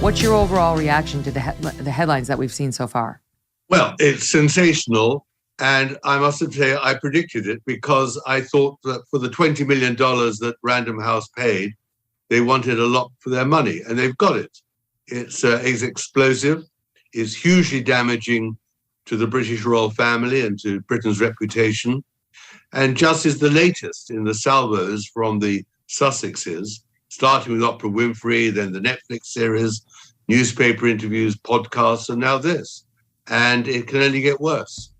What's your overall reaction to the headlines that we've seen so far? Well, it's sensational. And I must say, I predicted it because I thought that for the $20 million that Random House paid, they wanted a lot for their money, and they've got it. It's explosive, it's hugely damaging to the British royal family and to Britain's reputation, and just is the latest in the salvos from the Sussexes, starting with Oprah Winfrey, then the Netflix series, newspaper interviews, podcasts, and now this. And it can only get worse.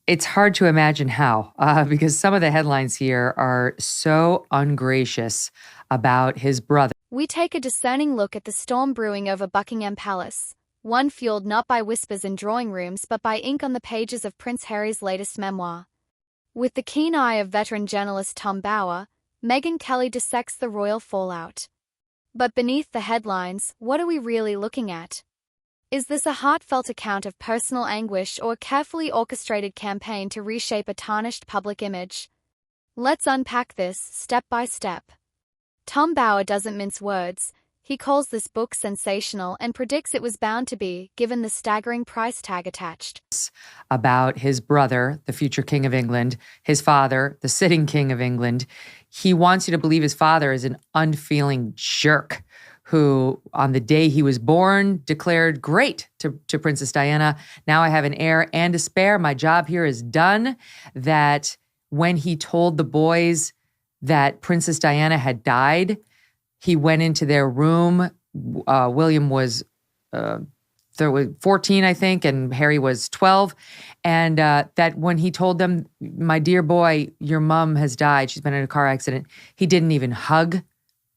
It's hard to imagine how, because some of the headlines here are so ungracious about his brother. We take a discerning look at the storm brewing over Buckingham Palace, one fueled not by whispers in drawing rooms but by ink on the pages of Prince Harry's latest memoir. With the keen eye of veteran journalist Tom Bower, Megyn Kelly dissects the royal fallout. But beneath the headlines, what are we really looking at? Is this a heartfelt account of personal anguish or a carefully orchestrated campaign to reshape a tarnished public image? Let's unpack this step by step. Tom Bower doesn't mince words. He calls this book sensational and predicts it was bound to be, given the staggering price tag attached. About his brother, the future King of England, his father, the sitting King of England. He wants you to believe his father is an unfeeling jerk who, on the day he was born, declared, "Great," to Princess Diana. "Now I have an heir and a spare. My job here is done." That when he told the boys that Princess Diana had died, he went into their room. William was 14, I think, and Harry was 12. And that when he told them, "My dear boy, your mom has died. She's been in a car accident," he didn't even hug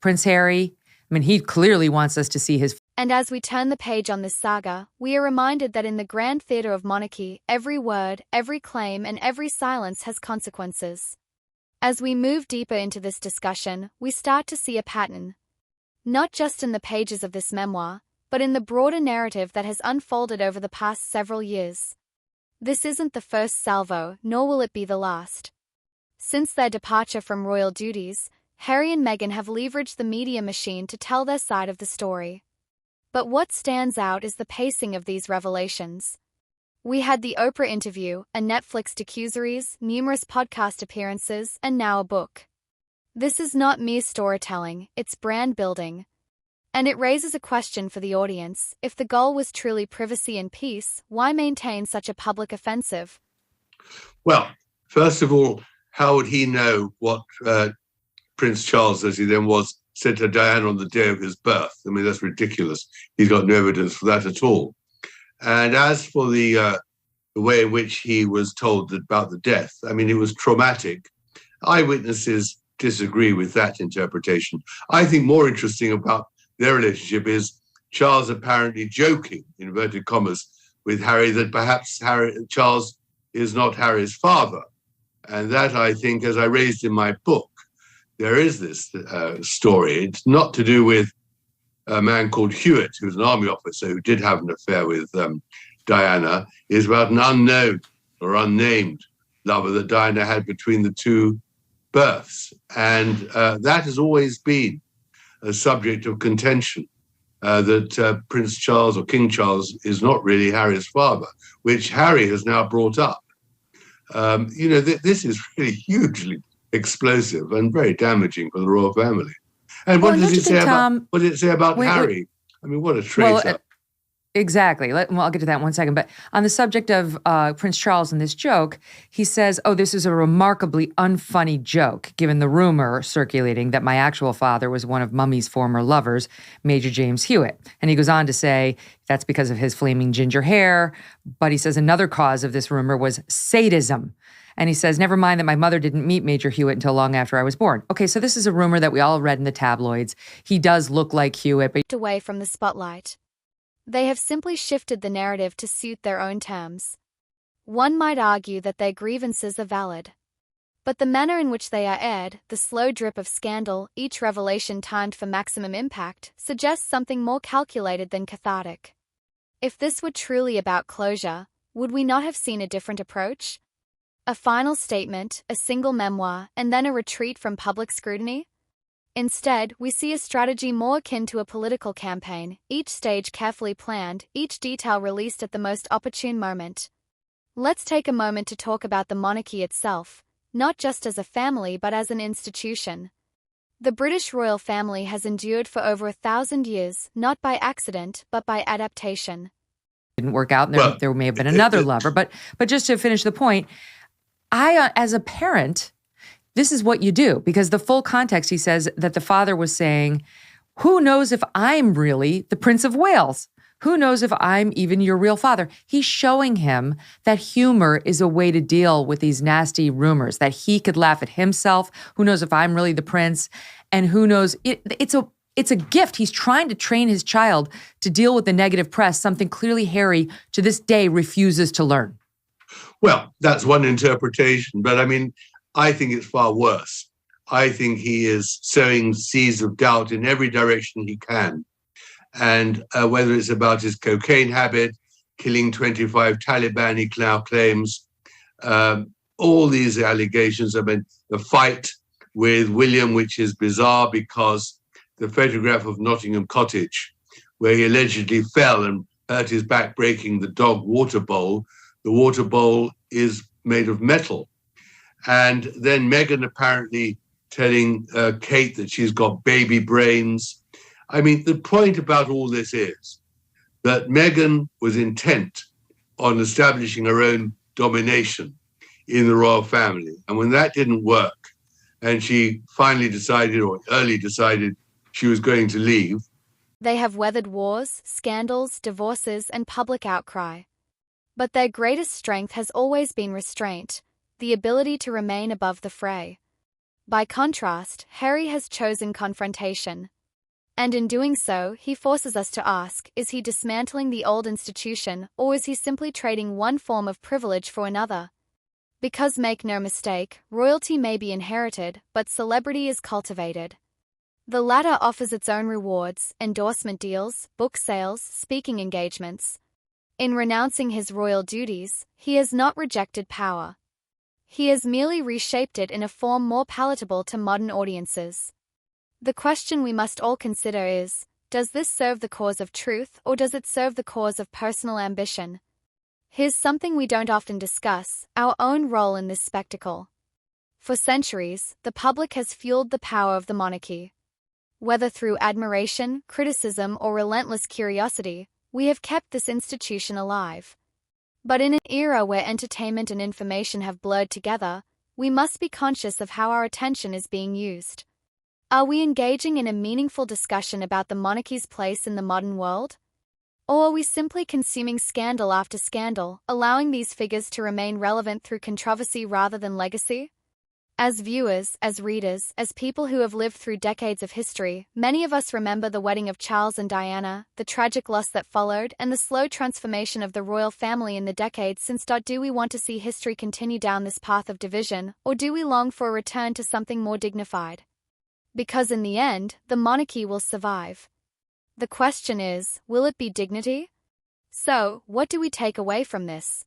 Prince Harry. I mean, he clearly wants us to see his... And as we turn the page on this saga, we are reminded that in the grand theatre of monarchy, every word, every claim, and every silence has consequences. As we move deeper into this discussion, we start to see a pattern. Not just in the pages of this memoir, but in the broader narrative that has unfolded over the past several years. This isn't the first salvo, nor will it be the last. Since their departure from royal duties, Harry and Meghan have leveraged the media machine to tell their side of the story. But what stands out is the pacing of these revelations. We had the Oprah interview, a Netflix docuseries, numerous podcast appearances, and now a book. This is not mere storytelling, it's brand building. And it raises a question for the audience. If the goal was truly privacy and peace, why maintain such a public offensive? Well, first of all, how would he know what Prince Charles, as he then was, said to Diana on the day of his birth? I mean, that's ridiculous. He's got no evidence for that at all. And as for the way in which he was told about the death, I mean, it was traumatic. Eyewitnesses disagree with that interpretation. I think more interesting about their relationship is Charles apparently joking, in inverted commas, with Harry that perhaps Charles is not Harry's father. And that, I think, as I raised in my book, there is this story. It's not to do with a man called Hewitt, who's an army officer who did have an affair with Diana. It's about an unknown or unnamed lover that Diana had between the two births. And that has always been a subject of contention, that Prince Charles or King Charles is not really Harry's father, which Harry has now brought up. This is really hugely explosive and very damaging for the royal family. And what does it say about Harry? I mean, what a traitor. Well, exactly. I'll get to that in one second. But on the subject of Prince Charles and this joke, he says, "Oh, this is a remarkably unfunny joke, given the rumor circulating that my actual father was one of Mummy's former lovers, Major James Hewitt." And he goes on to say that's because of his flaming ginger hair. But he says another cause of this rumor was sadism. And he says, "Never mind that my mother didn't meet Major Hewitt until long after I was born." Okay, so this is a rumor that we all read in the tabloids. He does look like Hewitt, but away from the spotlight. They have simply shifted the narrative to suit their own terms. One might argue that their grievances are valid. But the manner in which they are aired, the slow drip of scandal, each revelation timed for maximum impact, suggests something more calculated than cathartic. If this were truly about closure, would we not have seen a different approach? A final statement, a single memoir, and then a retreat from public scrutiny? Instead, we see a strategy more akin to a political campaign, each stage carefully planned, each detail released at the most opportune moment. Let's take a moment to talk about the monarchy itself, not just as a family but as an institution. The British royal family has endured for over 1,000 years, not by accident, but by adaptation. Didn't work out, and there may have been another lover. But just to finish the point, I, as a parent, this is what you do, because the full context, he says that the father was saying, who knows if I'm really the Prince of Wales? Who knows if I'm even your real father? He's showing him that humor is a way to deal with these nasty rumors, that he could laugh at himself. Who knows if I'm really the prince? And who knows, it's a gift. He's trying to train his child to deal with the negative press, something clearly Harry to this day refuses to learn. Well, that's one interpretation, but I mean, I think it's far worse. I think he is sowing seeds of doubt in every direction he can. And whether it's about his cocaine habit, killing 25 Taliban, he now claims, all these allegations. I mean, the fight with William, which is bizarre because the photograph of Nottingham Cottage, where he allegedly fell and hurt his back breaking the dog water bowl, the water bowl is made of metal. And then Megyn apparently telling Kate that she's got baby brains. I mean, the point about all this is that Megyn was intent on establishing her own domination in the royal family. And when that didn't work, and she finally decided, or early decided, she was going to leave. They have weathered wars, scandals, divorces, and public outcry. But their greatest strength has always been restraint, the ability to remain above the fray. By contrast, Harry has chosen confrontation. And in doing so, he forces us to ask, is he dismantling the old institution, or is he simply trading one form of privilege for another? Because make no mistake, royalty may be inherited, but celebrity is cultivated. The latter offers its own rewards, endorsement deals, book sales, speaking engagements. In renouncing his royal duties, he has not rejected power. He has merely reshaped it in a form more palatable to modern audiences. The question we must all consider is, does this serve the cause of truth or does it serve the cause of personal ambition? Here's something we don't often discuss, our own role in this spectacle. For centuries, the public has fueled the power of the monarchy. Whether through admiration, criticism, or relentless curiosity, we have kept this institution alive. But in an era where entertainment and information have blurred together, we must be conscious of how our attention is being used. Are we engaging in a meaningful discussion about the monarchy's place in the modern world? Or are we simply consuming scandal after scandal, allowing these figures to remain relevant through controversy rather than legacy? As viewers, as readers, as people who have lived through decades of history, many of us remember the wedding of Charles and Diana, the tragic loss that followed, and the slow transformation of the royal family in the decades since. Do we want to see history continue down this path of division, or do we long for a return to something more dignified? Because in the end, the monarchy will survive. The question is, will it be dignity? So, what do we take away from this?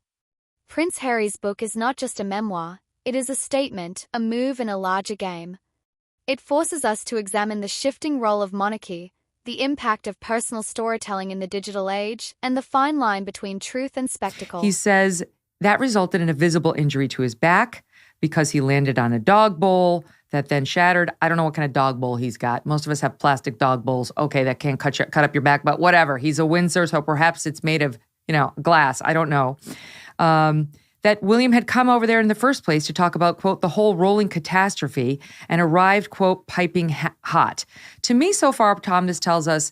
Prince Harry's book is not just a memoir. It is a statement, a move in a larger game. It forces us to examine the shifting role of monarchy, the impact of personal storytelling in the digital age, and the fine line between truth and spectacle. He says that resulted in a visible injury to his back because he landed on a dog bowl that then shattered. I don't know what kind of dog bowl he's got. Most of us have plastic dog bowls. Okay, that can't cut up your back, but whatever. He's a Windsor, so perhaps it's made of, glass. I don't know. That William had come over there in the first place to talk about, quote, the whole rolling catastrophe and arrived, quote, piping hot. To me, so far, Tom, this tells us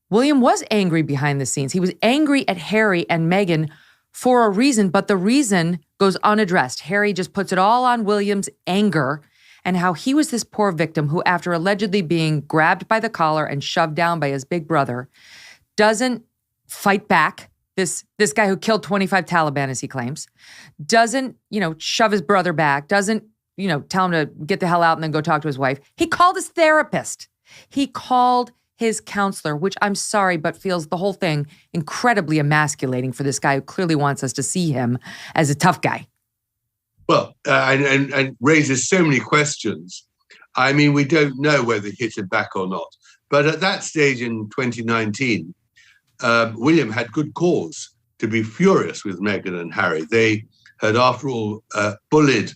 William was angry behind the scenes. He was angry at Harry and Megyn for a reason, but the reason goes unaddressed. Harry just puts it all on William's anger and how he was this poor victim who, after allegedly being grabbed by the collar and shoved down by his big brother, doesn't fight back. This guy who killed 25 Taliban, as he claims, doesn't, shove his brother back, doesn't, tell him to get the hell out and then go talk to his wife. He called his therapist. He called his counselor, which I'm sorry, but feels the whole thing incredibly emasculating for this guy who clearly wants us to see him as a tough guy. Well, and raises so many questions. I mean, we don't know whether he hit it back or not. But at that stage in 2019, William had good cause to be furious with Meghan and Harry. They had, after all, bullied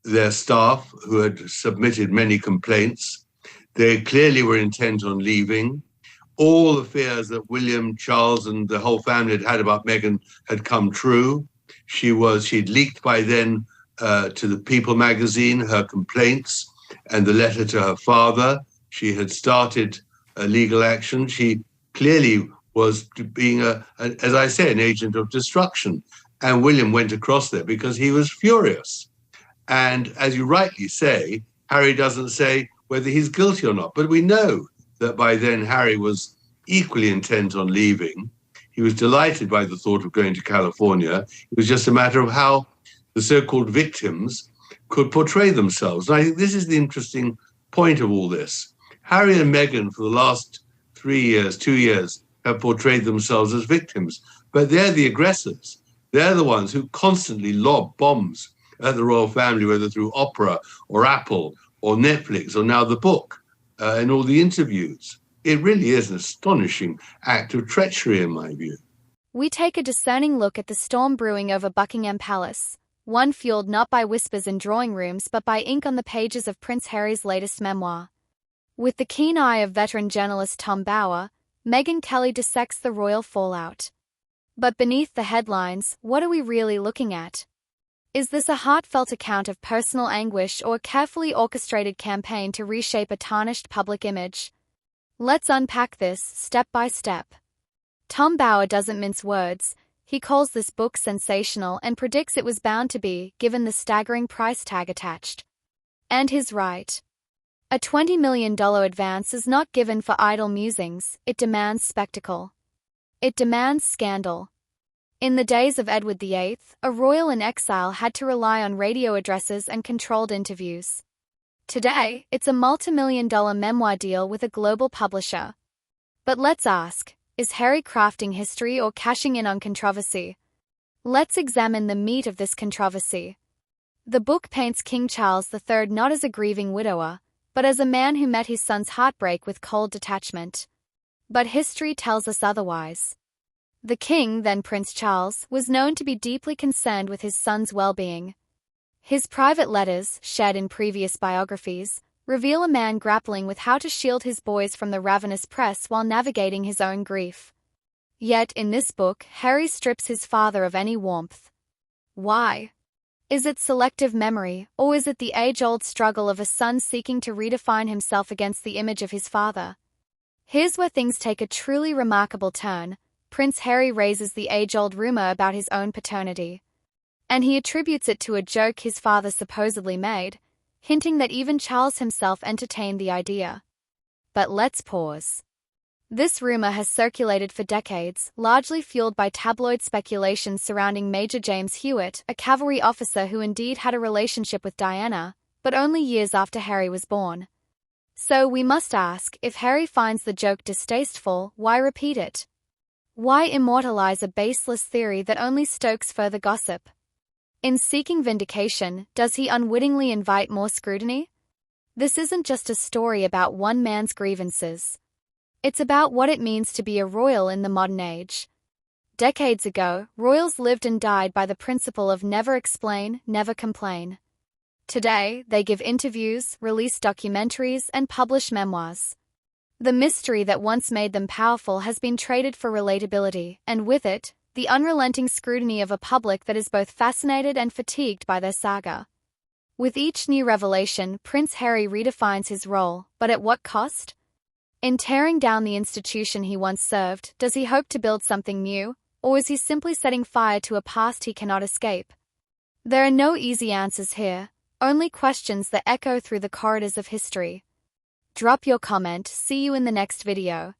their staff, who had submitted many complaints. They clearly were intent on leaving. All the fears that William, Charles, and the whole family had about Meghan had come true. She'd leaked by then to the People magazine her complaints and the letter to her father. She had started a legal action. She clearly was being, as I say, an agent of destruction. And William went across there because he was furious. And as you rightly say, Harry doesn't say whether he's guilty or not. But we know that by then Harry was equally intent on leaving. He was delighted by the thought of going to California. It was just a matter of how the so-called victims could portray themselves. And I think this is the interesting point of all this. Harry and Meghan, for the last 2 years, have portrayed themselves as victims, but they're the aggressors. They're the ones who constantly lob bombs at the royal family, whether through opera or Apple or Netflix or now the book and all the interviews. It really is an astonishing act of treachery, in my view. We take a discerning look at the storm brewing over Buckingham Palace, one fueled not by whispers in drawing rooms but by ink on the pages of Prince Harry's latest memoir. With the keen eye of veteran journalist Tom Bower, Megyn Kelly dissects the royal fallout. But beneath the headlines, what are we really looking at? Is this a heartfelt account of personal anguish or a carefully orchestrated campaign to reshape a tarnished public image? Let's unpack this step by step. Tom Bower doesn't mince words. He calls this book sensational and predicts it was bound to be, given the staggering price tag attached. And he's right. A $20 million advance is not given for idle musings, it demands spectacle. It demands scandal. In the days of Edward VIII, a royal in exile had to rely on radio addresses and controlled interviews. Today, it's a multi-million-dollar memoir deal with a global publisher. But let's ask, is Harry crafting history or cashing in on controversy? Let's examine the meat of this controversy. The book paints King Charles III not as a grieving widower, but as a man who met his son's heartbreak with cold detachment. But history tells us otherwise. The king, then Prince Charles, was known to be deeply concerned with his son's well-being. His private letters, shared in previous biographies, reveal a man grappling with how to shield his boys from the ravenous press while navigating his own grief. Yet, in this book, Harry strips his father of any warmth. Why? Is it selective memory, or is it the age-old struggle of a son seeking to redefine himself against the image of his father? Here's where things take a truly remarkable turn. Prince Harry raises the age-old rumor about his own paternity. And he attributes it to a joke his father supposedly made, hinting that even Charles himself entertained the idea. But let's pause. This rumor has circulated for decades, largely fueled by tabloid speculations surrounding Major James Hewitt, a cavalry officer who indeed had a relationship with Diana, but only years after Harry was born. So we must ask, if Harry finds the joke distasteful, why repeat it? Why immortalize a baseless theory that only stokes further gossip? In seeking vindication, does he unwittingly invite more scrutiny? This isn't just a story about one man's grievances. It's about what it means to be a royal in the modern age. Decades ago, royals lived and died by the principle of never explain, never complain. Today, they give interviews, release documentaries, and publish memoirs. The mystery that once made them powerful has been traded for relatability, and with it, the unrelenting scrutiny of a public that is both fascinated and fatigued by their saga. With each new revelation, Prince Harry redefines his role, but at what cost? In tearing down the institution he once served, does he hope to build something new, or is he simply setting fire to a past he cannot escape? There are no easy answers here, only questions that echo through the corridors of history. Drop your comment, see you in the next video.